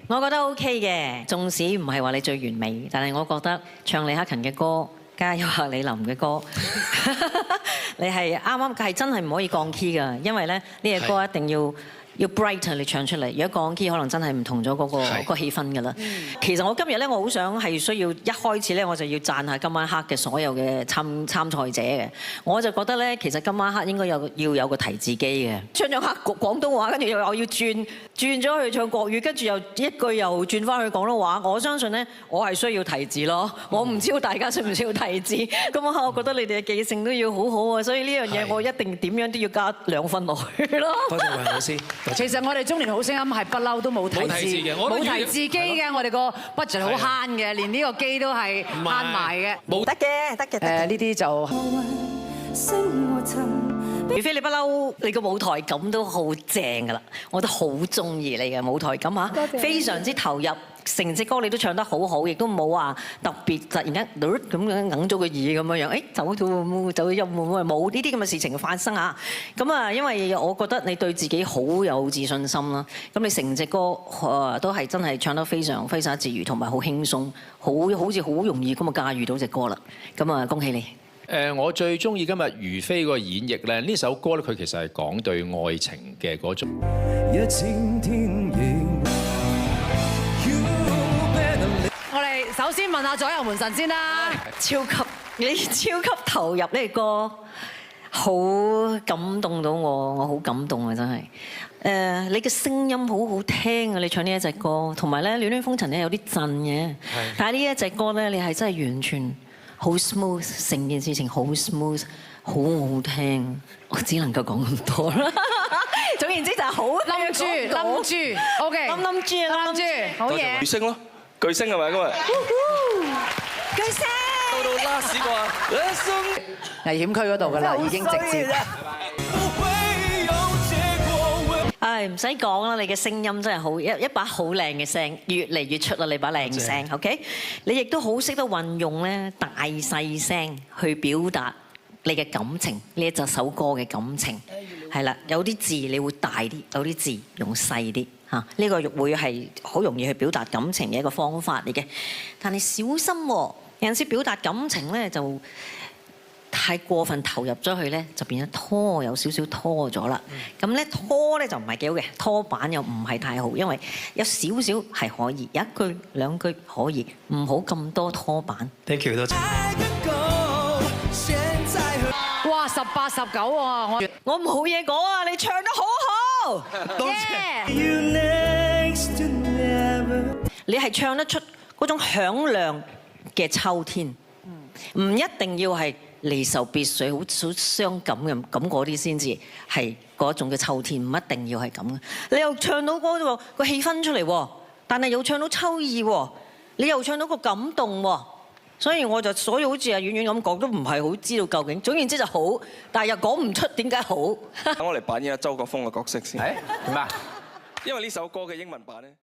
我覺得 OK 嘅，縱使唔係話你最完美，但係我覺得唱李克勤嘅歌，加有下李林嘅歌，你係啱啱係真係唔可以降 key 㗎，因為咧呢隻歌一定要 bright 你唱出嚟，如果降 key 可能真係唔同咗嗰個氣氛㗎啦。其實我今日咧，我好想係需要一開始咧，我就要讚下今晚黑嘅所有嘅參賽者嘅。我就覺得咧，其實今晚黑應該要有個提字機嘅，唱咗下廣東話，跟住又要轉咗去唱國語，跟住又一句又轉翻去廣東話。我相信咧，我係需要提字咯。我唔知道大家需唔需要提字。咁我覺得你哋嘅記性都要好好啊，所以呢樣嘢我一定點樣都要加2分落去咯。多謝黃老師。其實我哋中年好聲音係不嬲都冇提字嘅，冇提字機嘅，我哋個 budget 好慳嘅，連呢個機都係慳埋嘅。冇得嘅，得嘅。呢啲就如非你不嬲，你個舞台感都好正㗎啦，我都好中意你嘅舞台感嚇，非常之投入。成隻歌你都唱得好好，亦都冇話特別突然間咁樣硬咗個耳咁樣樣，走咗音冇呢啲咁嘅事情發生嚇。咁啊，因為我覺得你對自己好有自信心啦。咁你成隻歌都係真係唱得非常揮灑自如，同埋好輕鬆，好似好容易咁啊駕馭到隻歌啦。咁啊，恭喜你！我最中意今日如菲個演繹咧，呢首歌咧佢其實係講對愛情嘅嗰種。我哋首先問下左右門神先啦，你超級投入呢個歌，好感動到我好感動啊！真係，你嘅聲音好好聽啊！你唱呢一隻歌，同埋咧《戀戀風塵》咧有啲震嘅，但係呢一隻歌咧，你係真係完全好 smooth， 成件事情好 smooth， 好好聽，我只能夠講咁多啦。總言之就係好冧住 ，OK， 冧住，好嘢。巨星咯，巨星係咪今日？巨星到 last 個啊！危險區嗰度㗎啦，已經直接。唉，唔使講啦，你嘅聲音真係好一把好靚嘅聲，越嚟越出啦！你把靚聲 ，OK？ 你亦都好識得運用咧大細聲去表達你嘅感情，呢一首歌嘅感情係啦。有啲字你會大啲，有啲字用細啲嚇。呢個會係好容易去表達感情嘅一個方法嚟嘅。但係小心喎，有陣時表達感情咧就太過分投入咗去咧，就變咗拖，有少少拖咗啦。咁咧拖咧就唔係幾好嘅，拖板又唔係太好，因為有少少係可以，一句兩句可以，唔好咁多拖板。Thank you，多謝。哇，18、19喎，我冇嘢講啊，你唱得好好，多謝。你係唱得出嗰種響亮嘅秋天，唔一定要係離愁別緒、好傷感咁嗰啲先至係嗰種嘅秋天，唔一定要係咁嘅。你又唱到嗰個氣氛出嚟喎，但係又唱到秋意喎，你又唱到個感動喎，所以好似阿遠遠咁講都唔係好知道究竟。總言之就好，但係又講唔出點解好。等我嚟扮演阿周國峰嘅角色先。點啊？因為呢首歌嘅英文版咧。